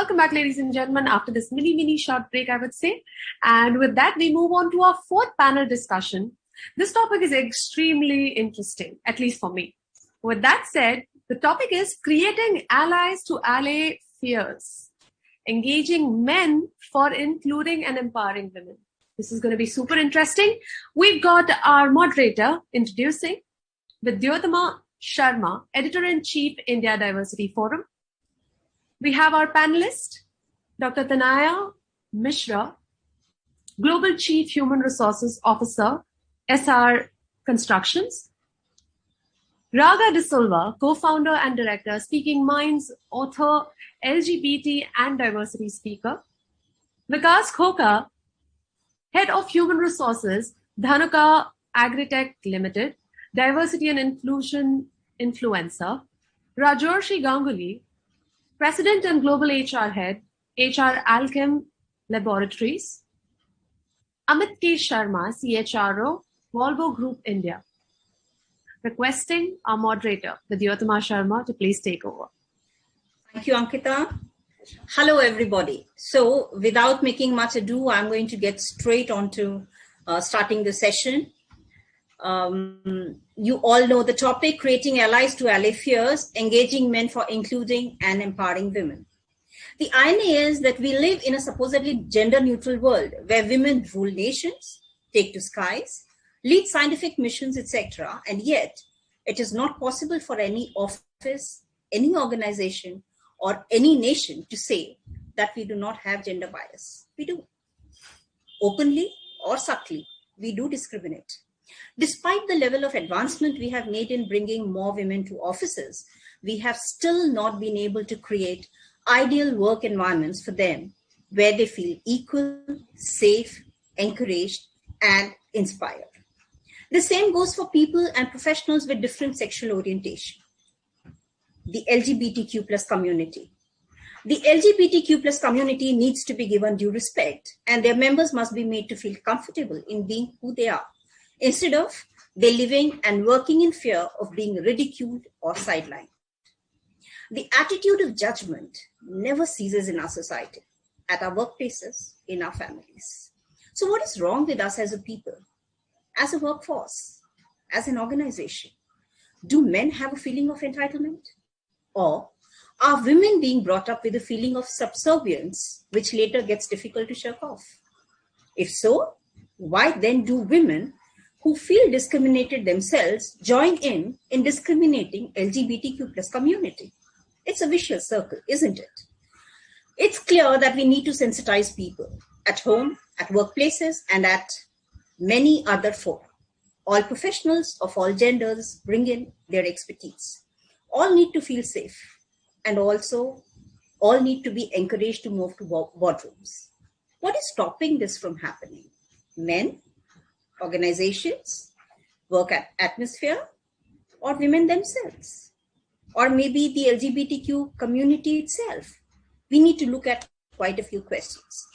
welcome back, ladies and gentlemen, after this mini short break, I would say. And with that, we move on to our fourth panel discussion. This topic is extremely interesting, at least for me. With that said, the topic is creating allies to allay fears, engaging men for including and empowering women. This is going to be super interesting. We've got our moderator introducing Vidyotama Sharma, Editor-in-Chief, India Diversity Forum. We have our panelist, Dr. Tanaya Mishra, Global Chief Human Resources Officer, SR Constructions. Raga De Silva, co-founder and director, Speaking Minds, author, LGBT and diversity speaker. Vikas Khoka, Head of Human Resources, Dhanuka Agritech Limited, diversity and inclusion influencer. Rajarshi Ganguly, President and Global HR Head, HR Alchem Laboratories. Amit K. Sharma, CHRO, Volvo Group India. Requesting our moderator, Vidyotama Sharma, to please take over. Thank you, Ankita. Hello, everybody. So, without making much ado, I'm going to get straight on to starting the session. You all know the topic, creating allies to allay fears, engaging men for including and empowering women. The irony is that we live in a supposedly gender-neutral world where women rule nations, take to skies, lead scientific missions, etc. And yet, it is not possible for any office, any organization, or any nation to say that we do not have gender bias. We do. Openly or subtly, we do discriminate. Despite the level of advancement we have made in bringing more women to offices, we have still not been able to create ideal work environments for them where they feel equal, safe, encouraged, and inspired. The same goes for people and professionals with different sexual orientation. The LGBTQ plus community. The LGBTQ plus community needs to be given due respect, and their members must be made to feel comfortable in being who they are, instead of they living and working in fear of being ridiculed or sidelined. The attitude of judgment never ceases in our society, at our workplaces, in our families. So what is wrong with us as a people, as a workforce, as an organization? Do men have a feeling of entitlement? Or are women being brought up with a feeling of subservience, which later gets difficult to shake off? If so, why then do women who feel discriminated themselves join in discriminating LGBTQ plus community? It's a vicious circle, isn't it? It's clear that we need to sensitize people at home, at workplaces, and at many other fora. All professionals of all genders bring in their expertise. All need to feel safe, and also all need to be encouraged to move to boardrooms. What is stopping this from happening? Men, organizations, work atmosphere, or women themselves? Or maybe the LGBTQ community itself? We need to look at quite a few questions.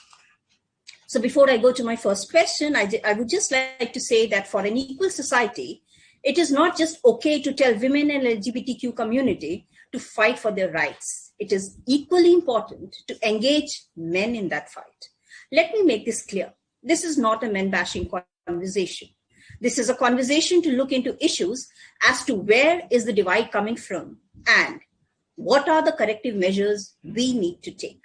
So before I go to my first question, I would just like to say that for an equal society, it is not just okay to tell women and LGBTQ community to fight for their rights. It is equally important to engage men in that fight. Let me make this clear. This is not a men-bashing conversation. This is a conversation to look into issues as to where is the divide coming from and what are the corrective measures we need to take.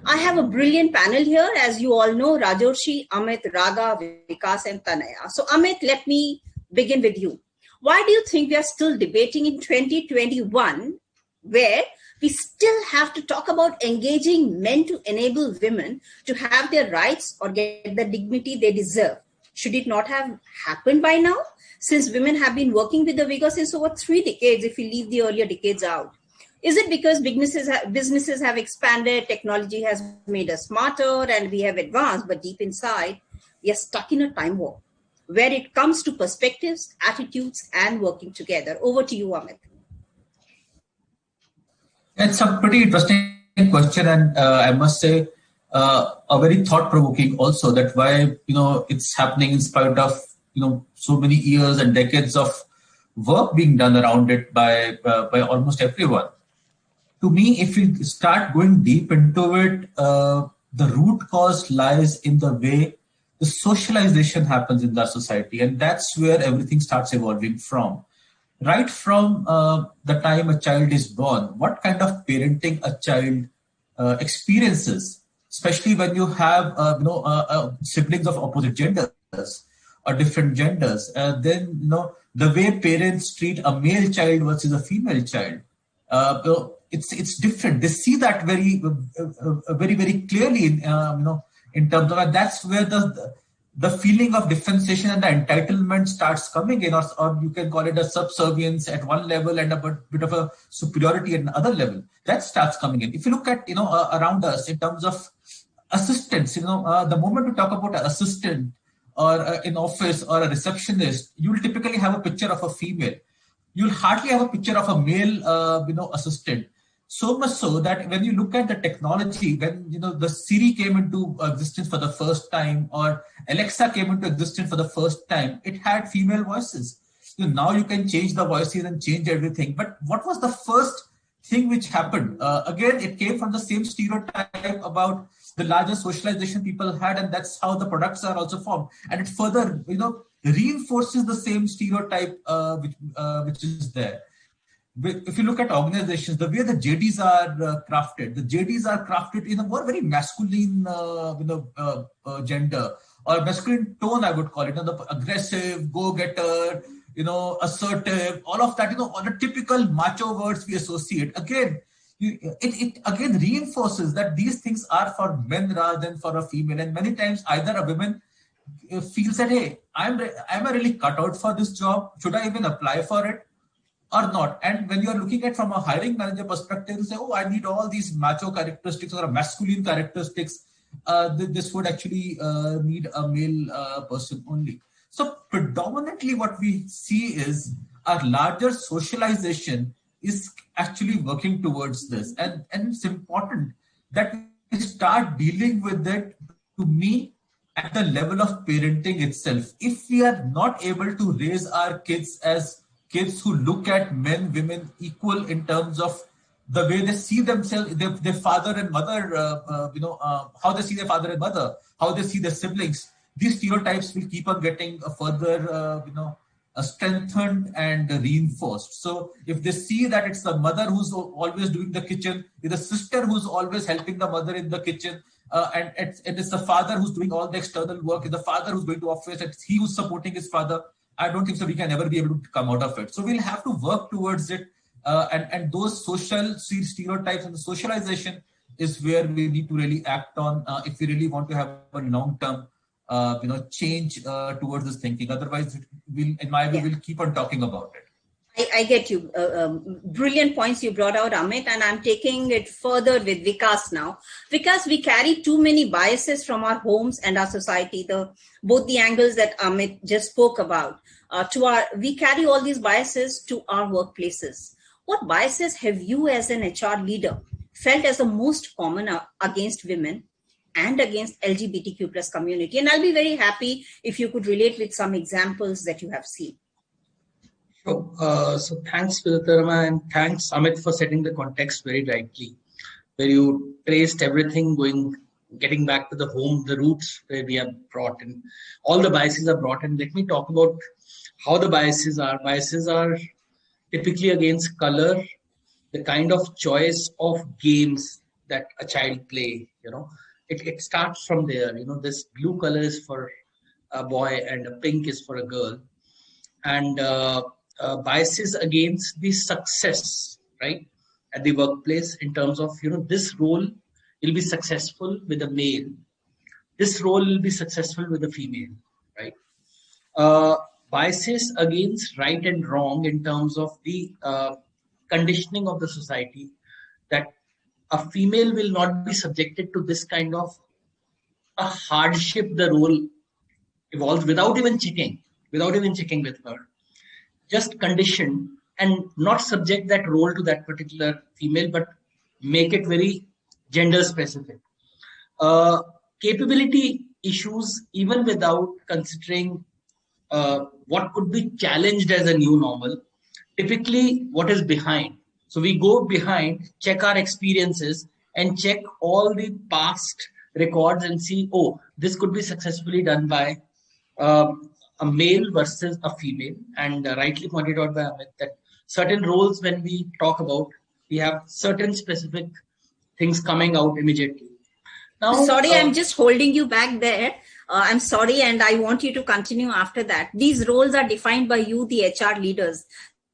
I have a brilliant panel here. As you all know, Rajarshi, Amit, Raga, Vikas, and Tanaya. So Amit, let me begin with you. Why do you think we are still debating in 2021 where we still have to talk about engaging men to enable women to have their rights or get the dignity they deserve? Should it not have happened by now? Since women have been working with the vigor since over 3 decades, if we leave the earlier decades out. Is it because businesses have expanded, technology has made us smarter, and we have advanced, but deep inside, we are stuck in a time warp where it comes to perspectives, attitudes, and working together? Over to you, Amit. It's a pretty interesting question, and I must say, a very thought-provoking also, that why it's happening in spite of so many years and decades of work being done around it by almost everyone. to me, if you start going deep into it, the root cause lies in the way the socialization happens in the society, and that's where everything starts evolving from. Right from the time a child is born, what kind of parenting a child experiences, especially when you have siblings of opposite genders or different genders, then the way parents treat a male child versus a female child, it's different. They see that very very clearly in terms of, and that's where the feeling of differentiation and the entitlement starts coming in, or you can call it a subservience at one level and a bit of a superiority at another level. That starts coming in. If you look at around us in terms of assistants, the moment we talk about an assistant or in office or a receptionist, you will typically have a picture of a female. You'll hardly have a picture of a male assistant. So much so that when you look at the technology, when the Siri came into existence for the first time, or Alexa came into existence for the first time, it had female voices. Now you can change the voices and change everything. But what was the first thing which happened? Again, it came from the same stereotype about the larger socialization people had, and that's how the products are also formed. And it further, reinforces the same stereotype which is there. If you look at organizations, the way the JDs are crafted, the JDs are crafted in a more very masculine, gender or masculine tone, I would call it. The aggressive, go-getter, assertive, all of that. All the typical macho words we associate. Again, it again reinforces that these things are for men rather than for a female. And many times, either a woman feels that, hey, am I really cut out for this job? Should I even apply for it? Or not. And when you are looking at from a hiring manager perspective, you say, oh, I need all these macho characteristics or masculine characteristics. This would actually need a male person only. So predominantly what we see is our larger socialization is actually working towards this. And it's important that we start dealing with it, to me, at the level of parenting itself. If we are not able to raise our kids as kids who look at men, women equal in terms of the way they see themselves, their father and mother, how they see their father and mother, how they see their siblings, these stereotypes will keep on getting further, strengthened and reinforced. So if they see that it's the mother who's always doing the kitchen, it's the sister who's always helping the mother in the kitchen, and it's the father who's doing all the external work, it's the father who's going to office, it's he who's supporting his father, I don't think so we can ever be able to come out of it. So we'll have to work towards it. And those social stereotypes and the socialization is where we need to really act on if we really want to have a long-term change towards this thinking. Otherwise, in my view, we'll keep on talking about it. I get you. Brilliant points you brought out, Amit, and I'm taking it further with Vikas now. Vikas, we carry too many biases from our homes and our society, both the angles that Amit just spoke about. We carry all these biases to our workplaces. What biases have you as an HR leader felt as the most common against women and against LGBTQ plus community? And I'll be very happy if you could relate with some examples that you have seen. So thanks, Vilatarama, and thanks, Amit, for setting the context very rightly, where you traced everything getting back to the home, the roots where we are brought in. All the biases are brought in. Let me talk about how the biases are. Biases are typically against color, the kind of choice of games that a child play. It starts from there. This blue color is for a boy and a pink is for a girl. And biases against the success, right, at the workplace in terms of, this role will be successful with a male. This role will be successful with a female, right? Biases against right and wrong in terms of the conditioning of the society, that a female will not be subjected to this kind of a hardship the role evolves without even checking with her. Just condition and not subject that role to that particular female, but make it very gender specific. Capability issues, even without considering what could be challenged as a new normal, typically what is behind. So we go behind, check our experiences, and check all the past records and see, oh, this could be successfully done by a male versus a female. And rightly pointed out by Amit that certain roles, when we talk about, we have certain specific things coming out immediately. Now, sorry, I'm just holding you back there. I'm sorry, and I want you to continue after that. These roles are defined by you, the HR leaders.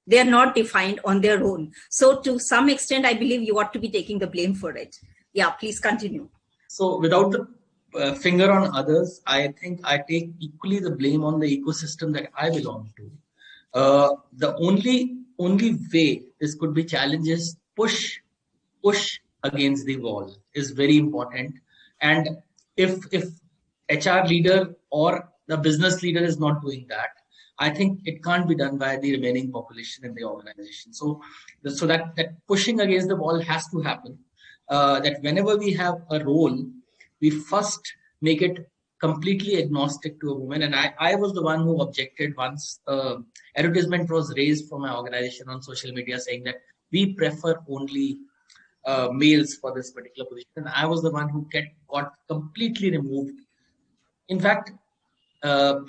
They are not defined on their own. So to some extent, I believe you ought to be taking the blame for it. Yeah, please continue. So without the finger on others, I think I take equally the blame on the ecosystem that I belong to. The only way this could be challenged is push against the wall is very important. And if HR leader or the business leader is not doing that, I think it can't be done by the remaining population in the organization. So that pushing against the wall has to happen. That whenever we have a role, we first make it completely agnostic to a woman. And I was the one who objected once advertisement was raised from my organization on social media saying that we prefer only males for this particular position. And I was the one who got completely removed. In fact,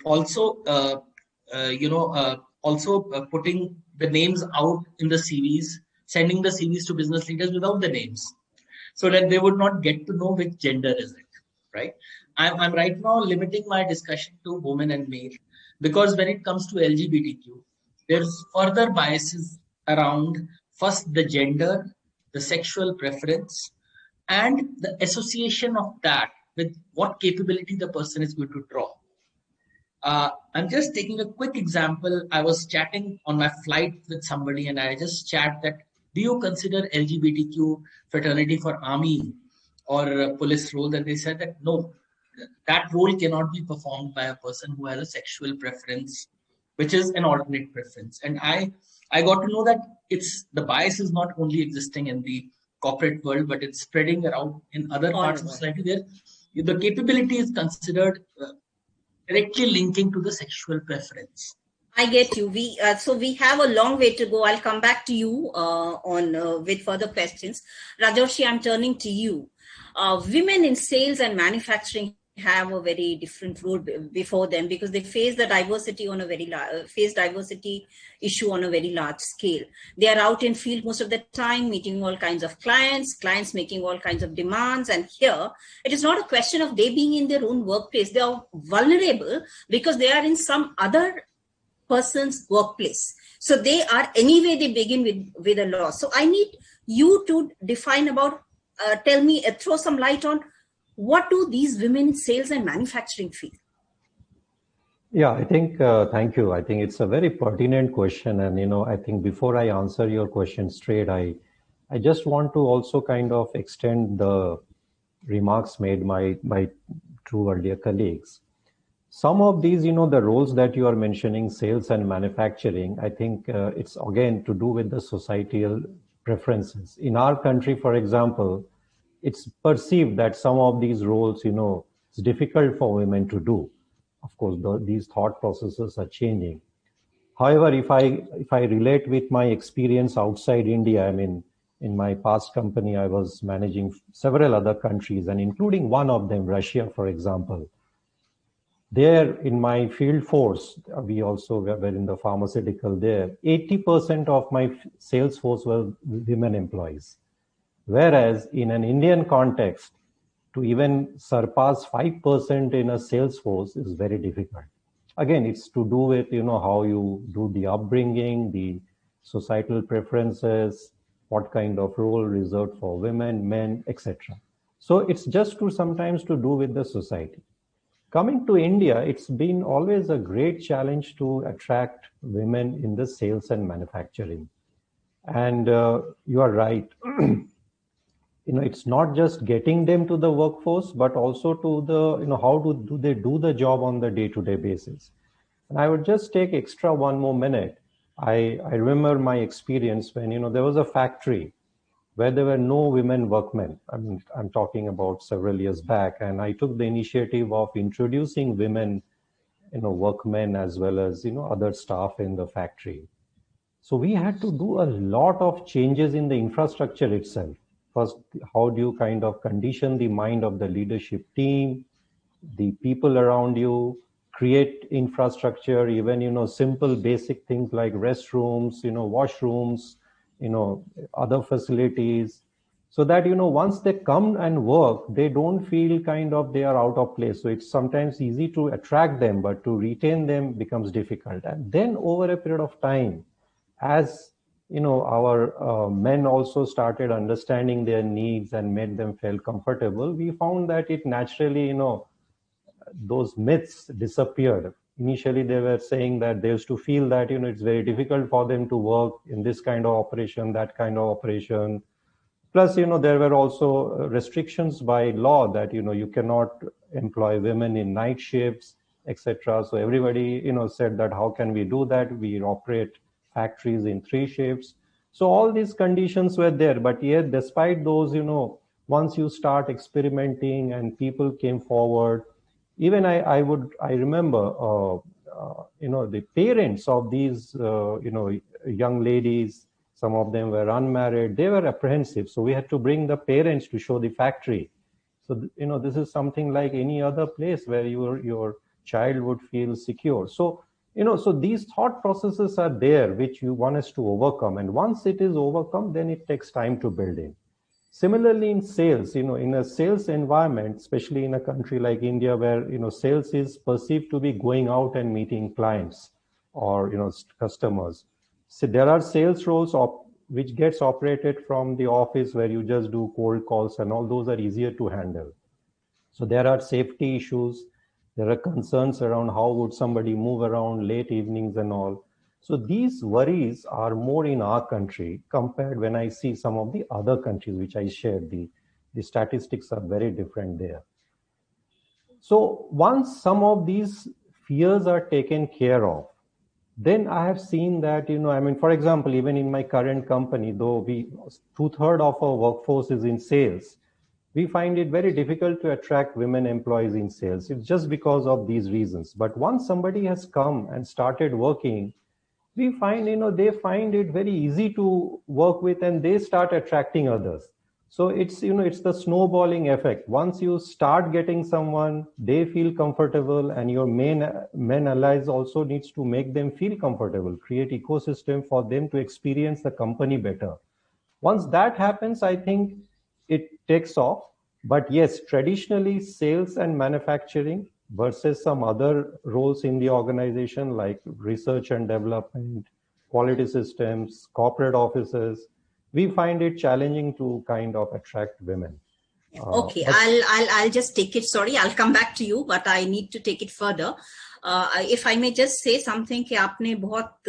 also putting the names out in the CVs, sending the CVs to business leaders without the names, so that they would not get to know which gender is it, right? I'm right now limiting my discussion to women and male, because when it comes to LGBTQ, there's further biases around first the gender, the sexual preference, and the association of that with what capability the person is going to draw. I'm just taking a quick example. I was chatting on my flight with somebody and I just chat that, do you consider LGBTQ fraternity for army or police role? And they said that no, that role cannot be performed by a person who has a sexual preference, which is an alternate preference. And I got to know that the bias is not only existing in the corporate world, but it's spreading around in other parts of society where the capability is considered directly linking to the sexual preference. I get you. So we have a long way to go. I'll come back to you with further questions. Rajarshi, I'm turning to you. Women in sales and manufacturing have a very different role before them because they face the diversity diversity issue on a very large scale. They are out in field most of the time, meeting all kinds of clients making all kinds of demands. And here, it is not a question of they being in their own workplace. They are vulnerable because they are in some other person's workplace. So they begin with a loss. So I need you to define throw some light on what do these women in sales and manufacturing feel? Yeah, I think, thank you. I think it's a very pertinent question. And, I think before I answer your question straight, I just want to also kind of extend the remarks made by two earlier colleagues. Some of these, the roles that you are mentioning, sales and manufacturing, I think it's again to do with the societal preferences. In our country, for example, it's perceived that some of these roles, it's difficult for women to do. Of course, these thought processes are changing. However, if I relate with my experience outside India, I mean, in my past company, I was managing several other countries, and including one of them, Russia, for example. There, in my field force, we also were in the pharmaceutical there, 80% of my sales force were women employees. Whereas in an Indian context, to even surpass 5% in a sales force is very difficult. Again, it's to do with, how you do the upbringing, the societal preferences, what kind of role reserved for women, men, etc. So it's just sometimes to do with the society. Coming to India, it's been always a great challenge to attract women in the sales and manufacturing. And you are right. It's not just getting them to the workforce, but also to the, how do they do the job on the day-to-day basis. And I would just take extra one more minute. I remember my experience when, there was a factory where there were no women workmen. I'm talking about several years back. And I took the initiative of introducing women, workmen as well as, other staff in the factory. So we had to do a lot of changes in the infrastructure itself. First, how do you kind of condition the mind of the leadership team, the people around you, create infrastructure, even, simple basic things like restrooms, washrooms, other facilities, so that, once they come and work, they don't feel kind of they are out of place. So it's sometimes easy to attract them, but to retain them becomes difficult. And then over a period of time, as our men also started understanding their needs and made them feel comfortable, we found that it naturally, those myths disappeared. Initially, they were saying that they used to feel that, it's very difficult for them to work in this kind of operation, that kind of operation. Plus, there were also restrictions by law that, you cannot employ women in night shifts, etc. So everybody, said that how can we do that? We operate factories in 3 shifts. So all these conditions were there, but yet despite those, once you start experimenting and people came forward, even I remember, the parents of these, young ladies, some of them were unmarried, they were apprehensive. So we had to bring the parents to show the factory. So, this is something like any other place where your child would feel secure. So, so these thought processes are there, which one has to overcome. And once it is overcome, then it takes time to build in. Similarly, in sales, in a sales environment, especially in a country like India, where, sales is perceived to be going out and meeting clients or, customers. So there are sales roles which gets operated from the office where you just do cold calls, and all those are easier to handle. So there are safety issues. There are concerns around how would somebody move around late evenings and all. So these worries are more in our country compared when I see some of the other countries which I shared. The statistics are very different there. So once some of these fears are taken care of, then I have seen that, for example, even in my current company, though 2/3 of our workforce is in sales, we find it very difficult to attract women employees in sales. It's just because of these reasons. But once somebody has come and started working, we find, they find it very easy to work with, and they start attracting others. So it's, it's the snowballing effect. Once you start getting someone, they feel comfortable, and your men allies also needs to make them feel comfortable, create ecosystem for them to experience the company better. Once that happens, I think it takes off. But yes, traditionally sales and manufacturing versus some other roles in the organization like research and development, quality systems, corporate offices, we find it challenging to kind of attract women. Okay, I'll just take it. Sorry, I'll come back to you, but I need to take it further. If I may just say something कि आपने बहुत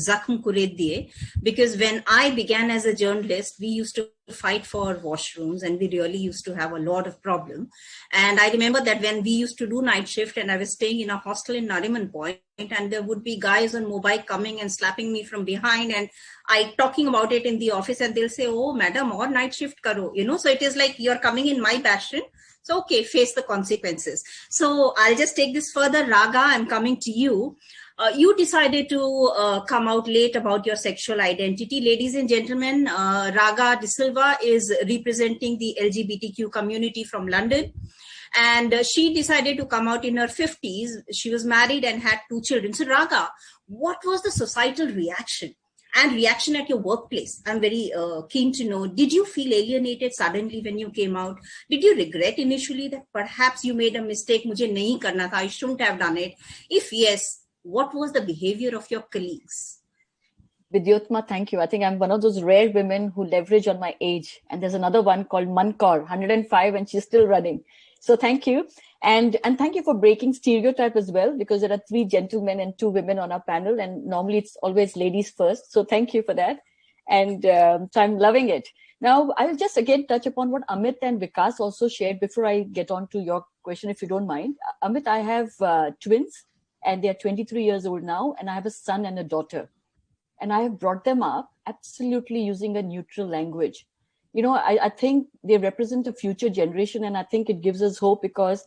जख्म कुरेद दिए, because when I began as a journalist, we used to fight for washrooms, and we really used to have a lot of problem. And I remember that when we used to do night shift, and I was staying in a hostel in Nariman Point, and there would be guys on mobile coming and slapping me from behind, and I talking about it in the office, and they'll say, "Oh, madam, or night shift karo," So it is like you're coming in my bastion. So, okay, face the consequences. So I'll just take this further. Raga, I'm coming to you. You decided to come out late about your sexual identity. Ladies and gentlemen, Raga De Silva is representing the LGBTQ community from London. And she decided to come out in her 50s. She was married and had 2 children. So Raga, what was the societal reaction? And reaction at your workplace? I'm very keen to know. Did you feel alienated suddenly when you came out? Did you regret initially that perhaps you made a mistake? Mujhe nahi karna tha, I shouldn't have done it. If yes, what was the behavior of your colleagues? Vidyotma, thank you. I think I'm one of those rare women who leverage on my age. And there's another one called Mankar, 105, and she's still running. So thank you. And thank you for breaking stereotype as well, because there are 3 gentlemen and 2 women on our panel, and normally it's always ladies first. So thank you for that. And so I'm loving it. Now, I'll just again touch upon what Amit and Vikas also shared before I get on to your question, if you don't mind. Amit, I have twins, and they're 23 years old now, and I have a son and a daughter. And I have brought them up absolutely using a neutral language. I think they represent a future generation, and I think it gives us hope, because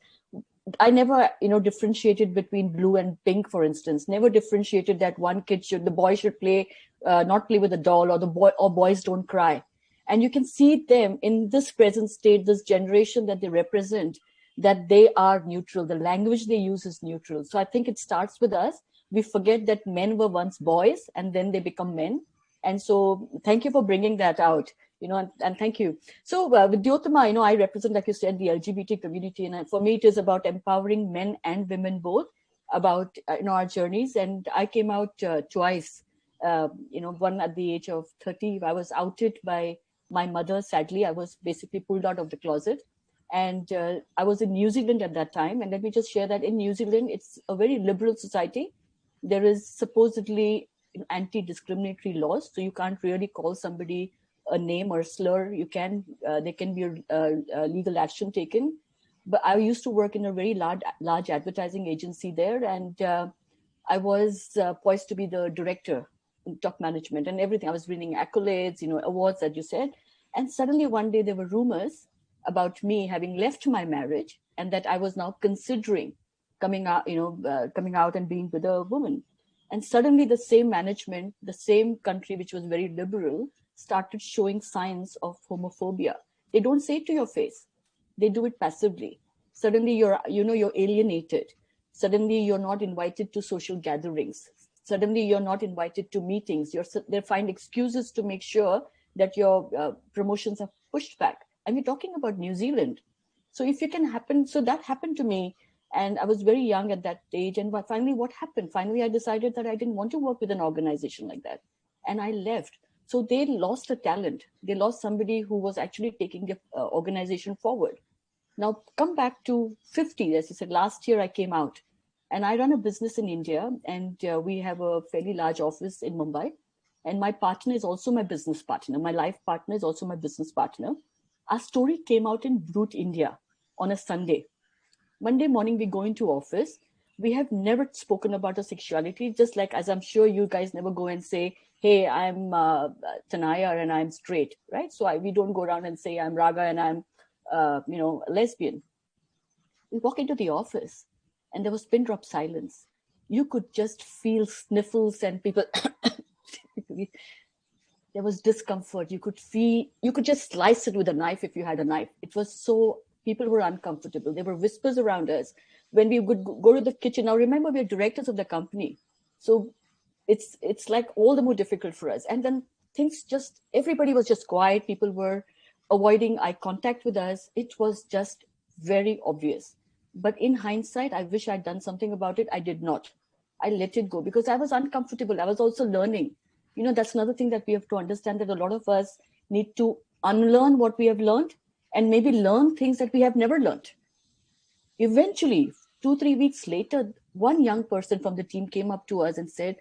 I never, differentiated between blue and pink, for instance. Never differentiated that the boy should play, not play with a doll, or boys don't cry. And you can see them in this present state, this generation that they represent, that they are neutral. The language they use is neutral. So I think it starts with us. We forget that men were once boys and then they become men. And so thank you for bringing that out. And thank you. So Vidyottama, I represent, like you said, the LGBT community. And for me, it is about empowering men and women both, about our journeys. And I came out twice, one at the age of 30. I was outed by my mother. Sadly, I was basically pulled out of the closet. And I was in New Zealand at that time. And let me just share that in New Zealand, it's a very liberal society. There is supposedly anti-discriminatory laws. So you can't really call somebody a name or slur. There can be a legal action taken. But I used to work in a very large advertising agency there, and I was poised to be the director in top management and everything. I was winning accolades, awards, as you said. And suddenly one day there were rumors about me having left my marriage and that I was now considering coming out and being with a woman. And suddenly the same management, the same country, which was very liberal, started showing signs of homophobia. They don't say it to your face. They do it passively. Suddenly you're alienated. Suddenly you're not invited to social gatherings. Suddenly you're not invited to meetings. They find excuses to make sure that your promotions are pushed back. And we're talking about New Zealand. So that happened to me. And I was very young at that age. And finally, what happened? Finally, I decided that I didn't want to work with an organization like that. And I left. So they lost a talent. They lost somebody who was actually taking the organization forward. Now, come back to 50. As you said, last year I came out. And I run a business in India. And we have a fairly large office in Mumbai. And my partner is also my business partner. My life partner is also my business partner. Our story came out in Brut, India on a Sunday. Monday morning, we go into office. We have never spoken about our sexuality, just like, as I'm sure you guys never go and say, hey, I'm Tanaya and I'm straight, right? So we don't go around and say I'm Raga and I'm, lesbian. We walk into the office and there was pin drop silence. You could just feel sniffles and people, there was discomfort. You could just slice it with a knife if you had a knife. It was so, people were uncomfortable. There were whispers around us. When we would go to the kitchen, now remember, we're directors of the company. So it's like all the more difficult for us. And then everybody was just quiet. People were avoiding eye contact with us. It was just very obvious. But in hindsight, I wish I'd done something about it. I did not. I let it go because I was uncomfortable. I was also learning. That's another thing that we have to understand, that a lot of us need to unlearn what we have learned and maybe learn things that we have never learned. Eventually, 2-3 weeks later, one young person from the team came up to us and said,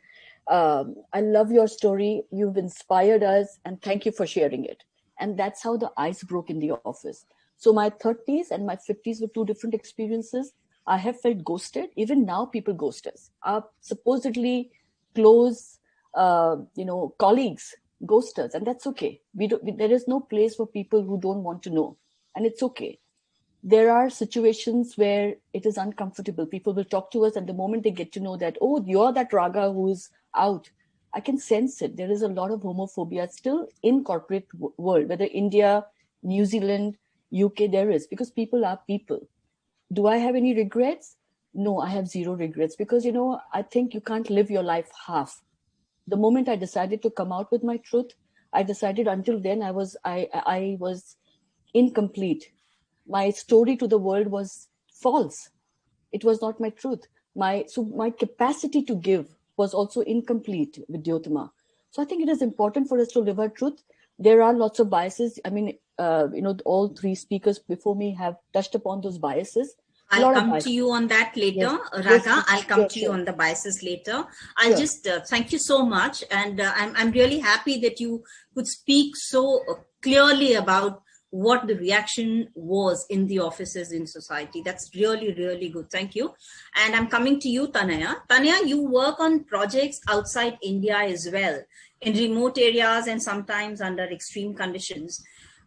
I love your story. You've inspired us and thank you for sharing it. And that's how the ice broke in the office. So my 30s and my 50s were two different experiences. I have felt ghosted. Even now, people ghost us. Our supposedly close, colleagues ghost us, and that's okay. There is no place for people who don't want to know, and it's okay. There are situations where it is uncomfortable. People will talk to us, and the moment they get to know that, oh, you're that Raga who's out, I can sense it. There is a lot of homophobia still in corporate world, whether India, New Zealand, UK, there is, because people are people. Do I have any regrets? No, I have zero regrets because, I think you can't live your life half. The moment I decided to come out with my truth, I decided until then I was incomplete. My story to the world was false. It was not my truth. My capacity to give was also incomplete with Vidyottama. So I think it is important for us to live our truth. There are lots of biases. I mean, all three speakers before me have touched upon those biases. I'll come to you on that later, yes. Raga. Yes. I'll come to you on the biases later. I'll just thank you so much. And I'm really happy that you could speak so clearly about what the reaction was in the offices in society. That's really, really good. Thank you. And I'm coming to you, Tanaya. Tanaya, you work on projects outside India as well, in remote areas and sometimes under extreme conditions.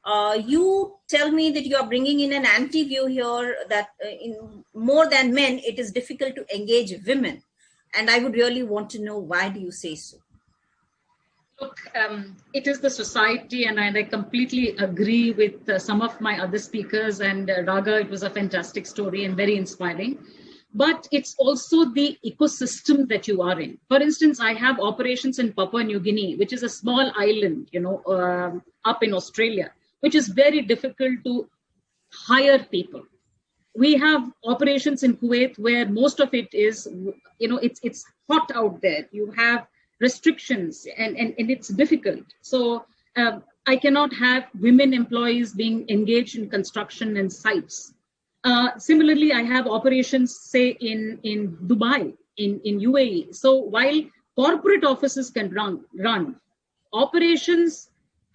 You tell me that you are bringing in an anti-view here that in more than men, it is difficult to engage women. And I would really want to know, why do you say so? Look, it is the society, and I completely agree with some of my other speakers. And Raga, it was a fantastic story and very inspiring. But it's also the ecosystem that you are in. For instance, I have operations in Papua New Guinea, which is a small island, up in Australia, which is very difficult to hire people. We have operations in Kuwait where most of it is, it's hot out there. You have restrictions and it's difficult. So I cannot have women employees being engaged in construction and sites. Similarly, I have operations, say, in Dubai, in UAE. So while corporate offices can run operations,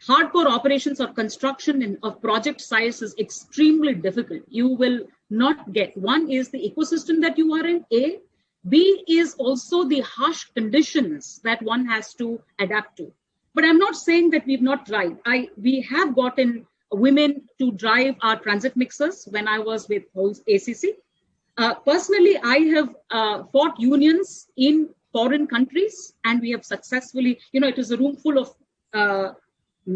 hardcore operations or construction of project size is extremely difficult. You will not get. One is the ecosystem that you are in, A. B is also the harsh conditions that one has to adapt to. But I'm not saying that we've not tried. We have gotten women to drive our transit mixers when I was with ACC. Personally, I have fought unions in foreign countries, and we have successfully, it was a room full of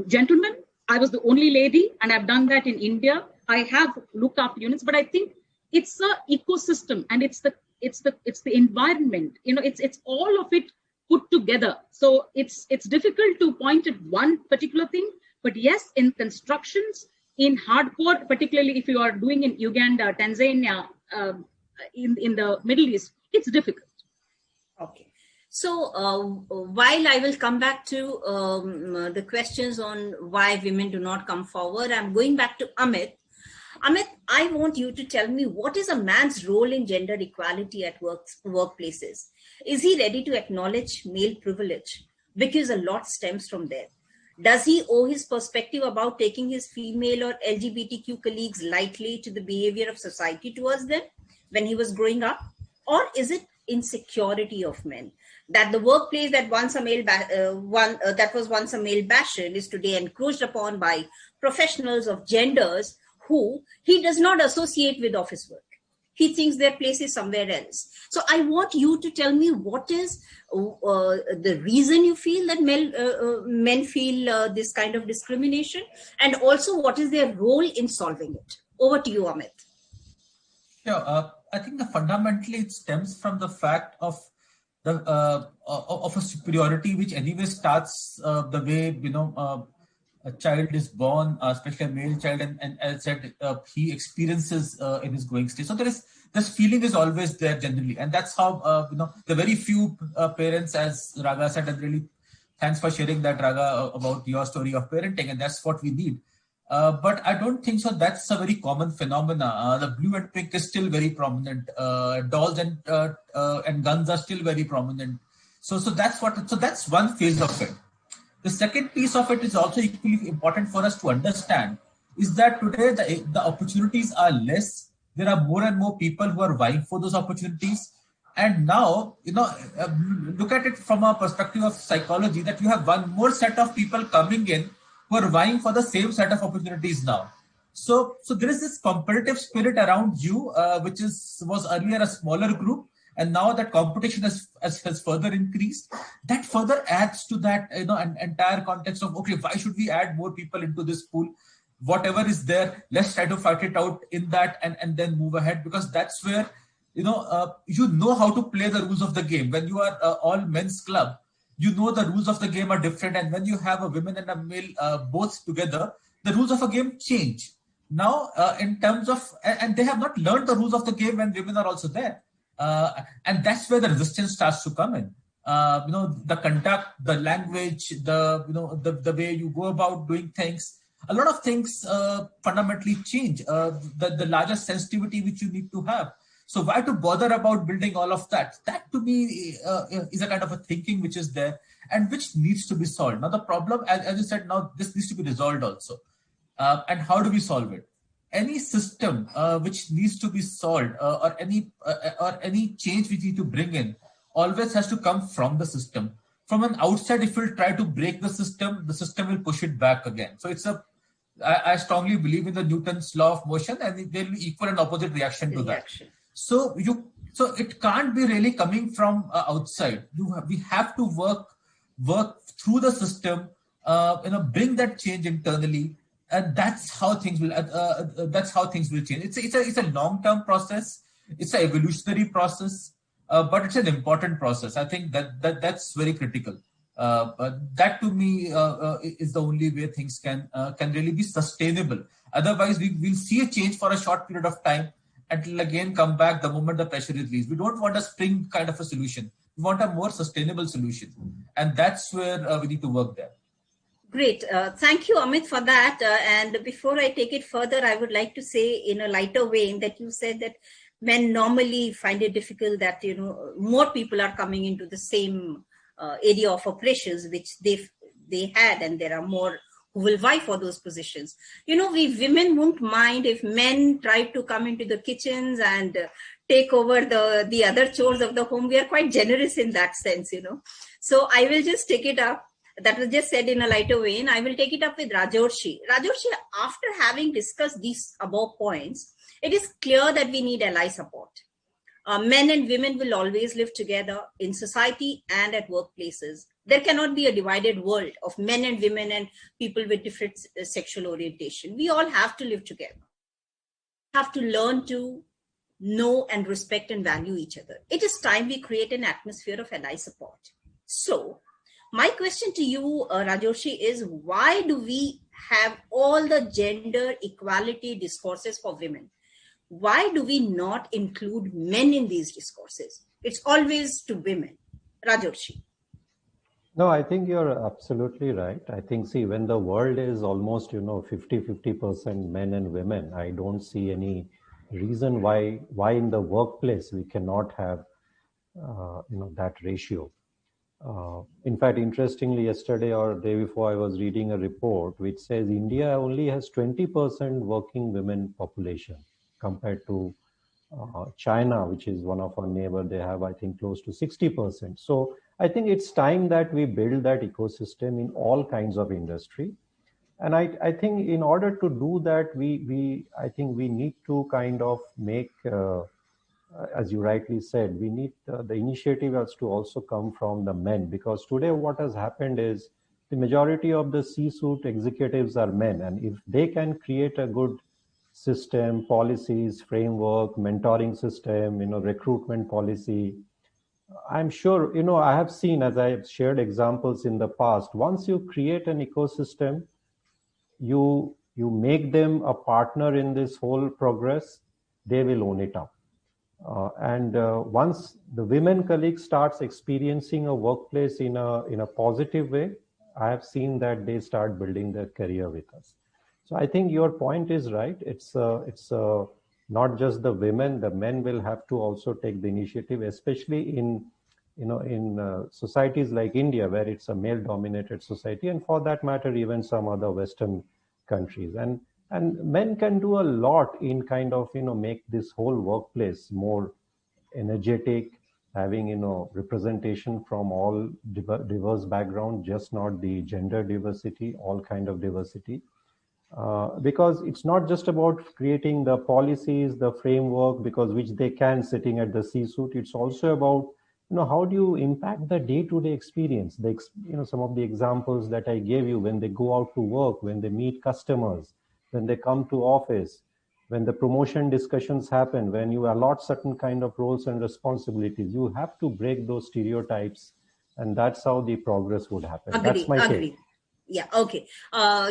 gentlemen. I was the only lady, and I've done that in India. I have looked after unions, but I think it's an ecosystem, and it's the environment. It's all of it put together. So it's difficult to point at one particular thing. But yes, in constructions, in hardcore, particularly if you are doing in Uganda, Tanzania, in the Middle East, it's difficult. Okay. So while I will come back to the questions on why women do not come forward, I'm going back to Amit. Amit, I want you to tell me, what is a man's role in gender equality at workplaces? Is he ready to acknowledge male privilege? Because a lot stems from there. Does he owe his perspective about taking his female or LGBTQ colleagues lightly to the behavior of society towards them when he was growing up? Or is it insecurity of men that the workplace that was once a male bastion is today encroached upon by professionals of genders who he does not associate with office work? He thinks their place is somewhere else. So I want you to tell me, what is the reason you feel that men feel this kind of discrimination, and also what is their role in solving it? Over to you, Amit. Yeah, I think fundamentally it stems from the fact of a superiority, which anyway starts the way a child is born, especially a male child, and as I said, he experiences in his growing stage. So this feeling is always there generally, and that's how the very few parents, as Raga said, and really thanks for sharing that, Raga, about your story of parenting, and that's what we need. But I don't think so. That's a very common phenomena. The blue and pink is still very prominent. Dolls and guns are still very prominent. So that's one phase of it. The second piece of it is also equally important for us to understand, is that today the opportunities are less. There are more and more people who are vying for those opportunities. And now, look at it from a perspective of psychology, that you have one more set of people coming in who are vying for the same set of opportunities now. So there is this competitive spirit around you, which was earlier a smaller group. And now that competition has further increased, that further adds to that an entire context of, okay, why should we add more people into this pool? Whatever is there, let's try to fight it out in that and then move ahead, because that's where you know how to play the rules of the game. When you are all men's club, you know the rules of the game are different, and when you have a women and a male both together, the rules of a game change. Now, in terms of, and they have not learned the rules of the game when women are also there. And that's where the resistance starts to come in. The conduct, the language, the way you go about doing things. A lot of things fundamentally change. The larger sensitivity which you need to have. So why to bother about building all of that? That to me is a kind of a thinking which is there and which needs to be solved. Now the problem, as you said, now this needs to be resolved also. And how do we solve it? Any system which needs to be solved or any change we need to bring in always has to come from the system. From an outside, if we'll try to break the system will push it back again. So it's I strongly believe in the Newton's law of motion, and there will be equal and opposite reaction to that. So it can't be really coming from outside. We have to work through the system, bring that change internally, and that's how things will change. It's a long-term process. It's an evolutionary process, but it's an important process. I think that's very critical. That to me is the only way things can really be sustainable. Otherwise, we'll see a change for a short period of time and it'll again come back the moment the pressure is released. We don't want a spring kind of a solution. We want a more sustainable solution, and that's where we need to work there. Great. Thank you, Amit, for that. And before I take it further, I would like to say in a lighter vein that you said that men normally find it difficult that, more people are coming into the same area of operations which they had, and there are more who will vie for those positions. We women won't mind if men try to come into the kitchens and take over the other chores of the home. We are quite generous in that sense, So I will just take it up. That was just said in a lighter vein. I will take it up with Rajorshi. Rajorshi, after having discussed these above points, it is clear that we need ally support. Men and women will always live together in society and at workplaces. There cannot be a divided world of men and women and people with different sexual orientation. We all have to live together. We have to learn to know and respect and value each other. It is time we create an atmosphere of ally support. So, my question to you, Rajorshi, is why do we have all the gender equality discourses for women? Why do we not include men in these discourses? It's always to women. Rajorshi. No, I think you're absolutely right. I think, when the world is almost, 50% men and women, I don't see any reason why in the workplace we cannot have, that ratio. In fact, interestingly, yesterday or day before, I was reading a report which says India only has 20% working women population compared to China, which is one of our neighbors. They have, I think, close to 60%. So I think it's time that we build that ecosystem in all kinds of industry. And I think in order to do that, I think we need to kind of make, as you rightly said, we need the initiative has to also come from the men, because today what has happened is the majority of the C-suite executives are men, and if they can create a good system, policies, framework, mentoring system, recruitment policy, I'm sure, I have seen, as I have shared examples in the past, once you create an ecosystem, you make them a partner in this whole progress, they will own it up. And once the women colleague starts experiencing a workplace in a positive way, I have seen that they start building their career with us. So I think your point is right. It's not just the women; the men will have to also take the initiative, especially in societies like India, where it's a male-dominated society, and for that matter, even some other Western countries. And men can do a lot in kind of make this whole workplace more energetic, having representation from all diverse background, just not the gender diversity, all kind of diversity. Because it's not just about creating the policies, the framework, because which they can sitting at the C-suite. It's also about how do you impact the day-to-day experience? Some of the examples that I gave you, when they go out to work, when they meet customers, when they come to office, when the promotion discussions happen, when you allot certain kind of roles and responsibilities, you have to break those stereotypes, and that's how the progress would happen. That's my take. Yeah, okay.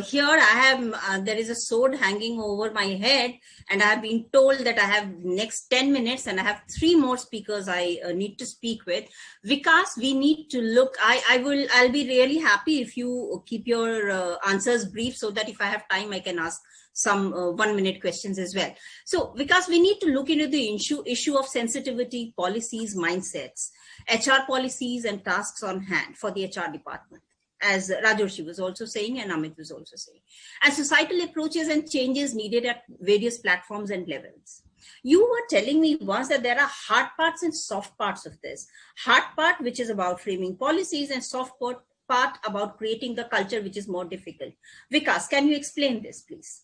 Here I have, there is a sword hanging over my head, and I have been told that I have next 10 minutes and I have 3 more speakers I need to speak with. Vikas, we need to look, I'll be really happy if you keep your answers brief, so that if I have time, I can ask some 1-minute questions as well. So Vikas, we need to look into the issue of sensitivity, policies, mindsets, HR policies and tasks on hand for the HR department, as Rajorshi was also saying and Amit was also saying, and societal approaches and changes needed at various platforms and levels. You were telling me once that there are hard parts and soft parts of this. Hard part, which is about framing policies, and soft part, part about creating the culture which is more difficult. Vikas, can you explain this, please?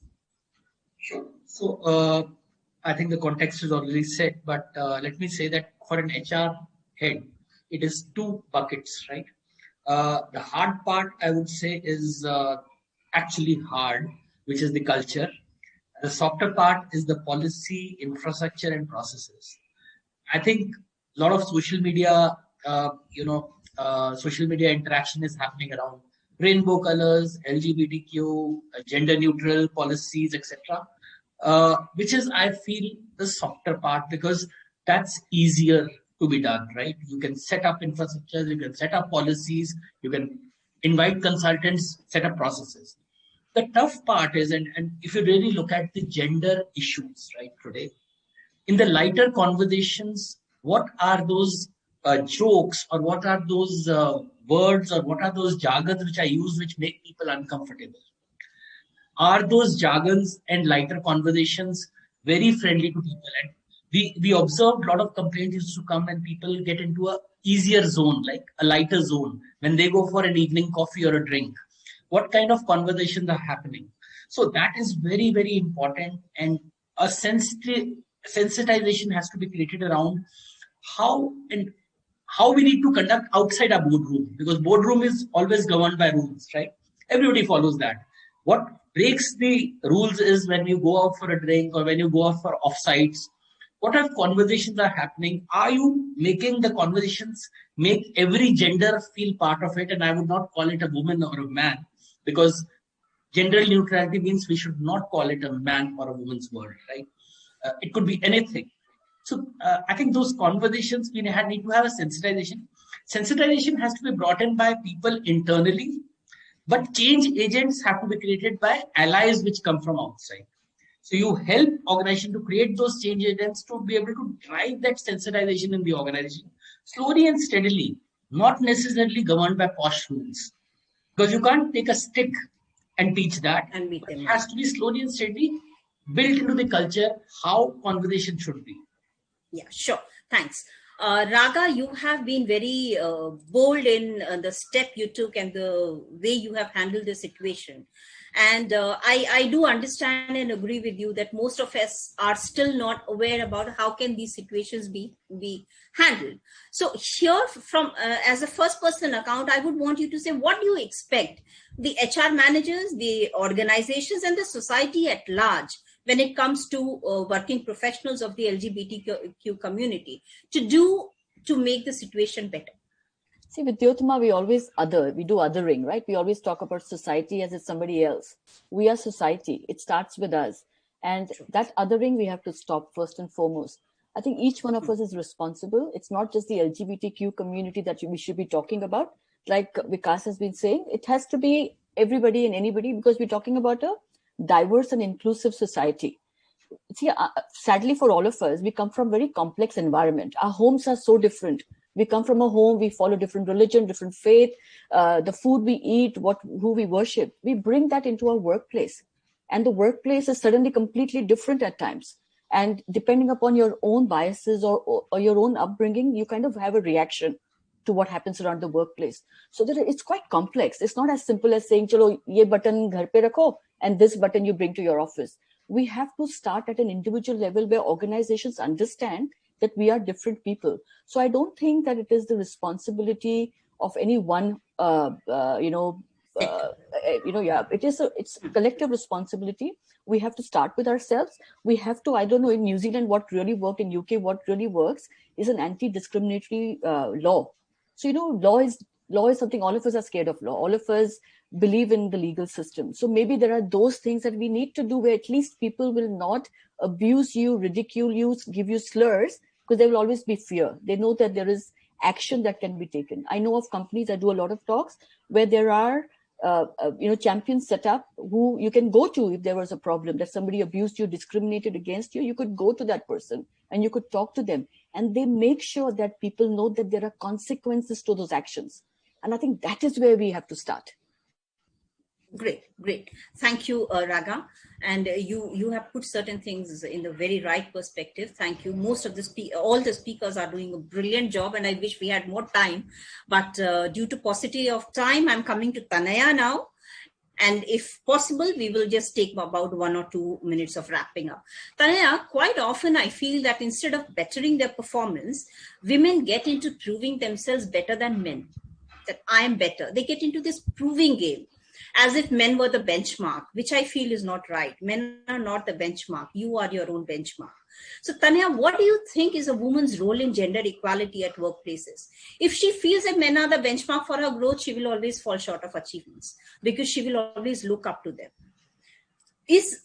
Sure. So I think the context is already set, but let me say that for an HR head, it is two buckets, right? The hard part, I would say, is actually hard, which is the culture. The softer part is the policy, infrastructure, and processes. I think a lot of social media, social media interaction is happening around rainbow colors, LGBTQ, gender neutral policies, etc. Which is, I feel, the softer part because that's easier to be done, right? You can set up infrastructures, you can set up policies, you can invite consultants, set up processes. The tough part is, and if you really look at the gender issues, right, today, in the lighter conversations, what are those jokes or what are those words or what are those jargons which I use which make people uncomfortable? Are those jargons and lighter conversations very friendly to people? And we observed a lot of complaints used to come when people get into a easier zone, like a lighter zone, when they go for an evening coffee or a drink. What kind of conversations are happening? So that is very, very important, and a sensitization has to be created around how we need to conduct outside our boardroom, because boardroom is always governed by rules, right? Everybody follows that. What breaks the rules is when you go out for a drink or when you go out for offsites. What are conversations are happening? Are you making the conversations make every gender feel part of it? And I would not call it a woman or a man, because gender neutrality means we should not call it a man or a woman's world, right? It could be anything. So I think those conversations, we need to have a sensitization. Sensitization has to be brought in by people internally, but change agents have to be created by allies which come from outside. So you help organization to create those change agents to be able to drive that sensitization in the organization slowly and steadily, not necessarily governed by posh rules. Because you can't take a stick and teach that. And meet them. It has to be slowly and steadily built into the culture how conversation should be. Yeah, sure. Thanks. Raga, you have been very bold in the step you took and the way you have handled the situation. And I do understand and agree with you that most of us are still not aware about how can these situations be handled. So here from as a first person account, I would want you to say, what do you expect the HR managers, the organizations and the society at large when it comes to working professionals of the LGBTQ community to do to make the situation better? See, with Jyotima, we do othering, right? We always talk about society as it's somebody else. We are society. It starts with us. And that othering we have to stop first and foremost. I think each one of us is responsible. It's not just the LGBTQ community that we should be talking about. Like Vikas has been saying, it has to be everybody and anybody, because we're talking about a diverse and inclusive society. See, sadly for all of us, we come from a very complex environment. Our homes are so different. We come from a home, we follow different religion, different faith, the food we eat, who we worship. We bring that into our workplace. And the workplace is suddenly completely different at times. And depending upon your own biases or your own upbringing, you kind of have a reaction to what happens around the workplace. So that it's quite complex. It's not as simple as saying, chalo, ye button ghar pe rakho, and this button you bring to your office. We have to start at an individual level where organizations understand that we are different people. So I don't think that it is the responsibility of any one, it's a collective responsibility. We have to start with ourselves. We have to, I don't know, in New Zealand, what really worked, in UK, what really works is an anti-discriminatory law. So, law is something all of us are scared of law. All of us believe in the legal system. So maybe there are those things that we need to do where at least people will not abuse you, ridicule you, give you slurs, because there will always be fear. They know that there is action that can be taken. I know of companies, I do a lot of talks where there are champions set up who you can go to if there was a problem, that somebody abused you, discriminated against you. You could go to that person and you could talk to them, and they make sure that people know that there are consequences to those actions. And I think that is where we have to start. Great. Thank you, Raga. And you have put certain things in the very right perspective. Thank you. Most of all the speakers are doing a brilliant job, and I wish we had more time. But due to paucity of time, I'm coming to Tanaya now. And if possible, we will just take about 1 or 2 minutes of wrapping up. Tanaya, quite often I feel that instead of bettering their performance, women get into proving themselves better than men. That I am better. They get into this proving game, as if men were the benchmark, which I feel is not right. Men are not the benchmark. You are your own benchmark. So Tanya, what do you think is a woman's role in gender equality at workplaces? If she feels that men are the benchmark for her growth, she will always fall short of achievements because she will always look up to them. Is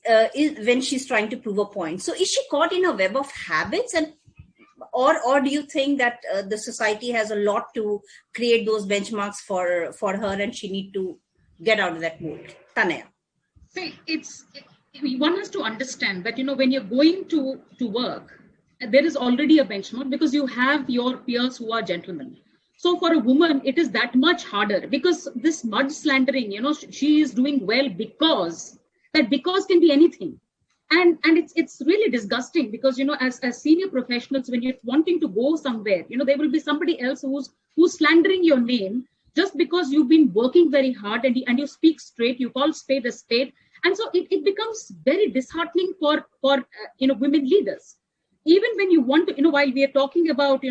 when she's trying to prove a point. So is she caught in a web of habits, and or do you think that the society has a lot to create those benchmarks for her, and she need to get out of that mood? Tanaya. See, one has to understand that, when you're going to work, there is already a benchmark because you have your peers who are gentlemen. So for a woman, it is that much harder because this mud slandering, she is doing well because can be anything. And it's really disgusting because, as senior professionals, when you're wanting to go somewhere, there will be somebody else who's slandering your name just because you've been working very hard and you speak straight, you call spade a spade. And so it becomes very disheartening for women leaders. Even when you want to, while we are talking about,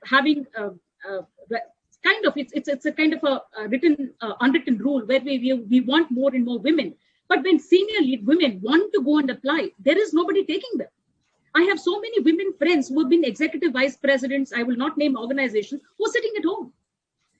having kind of, it's a kind of a written, unwritten rule where we want more and more women. But when senior lead women want to go and apply, there is nobody taking them. I have so many women friends who have been executive vice presidents, I will not name organizations, who are sitting at home.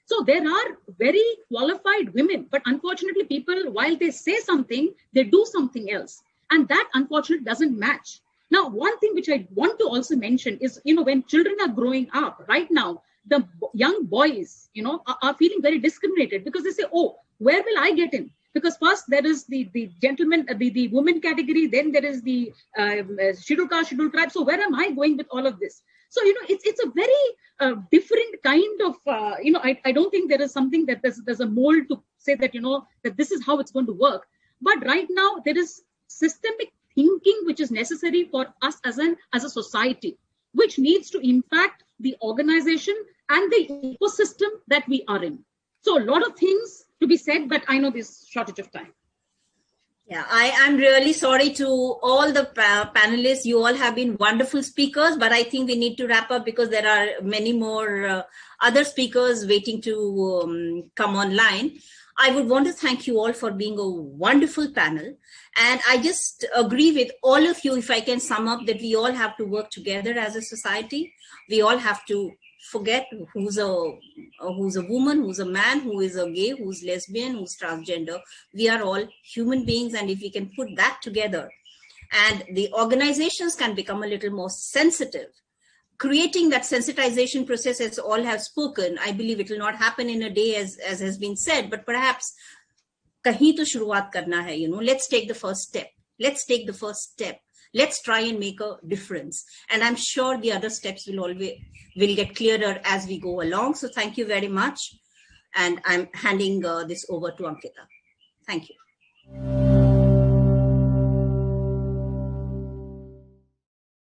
So there are very qualified women, but unfortunately people, while they say something, they do something else. And that unfortunately doesn't match. Now, one thing which I want to also mention is, when children are growing up right now, the young boys, are feeling very discriminated because they say, oh, where will I get in? Because first there is the gentleman, the woman category, then there is the scheduled caste, scheduled tribe. So where am I going with all of this? So, it's a very different kind of, I don't think there is something that there's a mold to say that, that this is how it's going to work. But right now there is systemic thinking which is necessary for us as a society, which needs to impact the organization and the ecosystem that we are in. So a lot of things to be said, but I know there's shortage of time. Yeah, I am really sorry to all the panelists. You all have been wonderful speakers, but I think we need to wrap up because there are many more other speakers waiting to come online. I would want to thank you all for being a wonderful panel. And I just agree with all of you, if I can sum up, that we all have to work together as a society. We all have to forget who's a woman, who's a man, who is a gay, who's lesbian, who's transgender. We are all human beings, and if we can put that together and the organizations can become a little more sensitive, creating that sensitization process, as all have spoken, I believe it will not happen in a day, as has been said, but perhaps kahin to shuruaat karna hai, let's take the first step. Let's try and make a difference. And I'm sure the other steps will get clearer as we go along. So thank you very much. And I'm handing this over to Ankita. Thank you.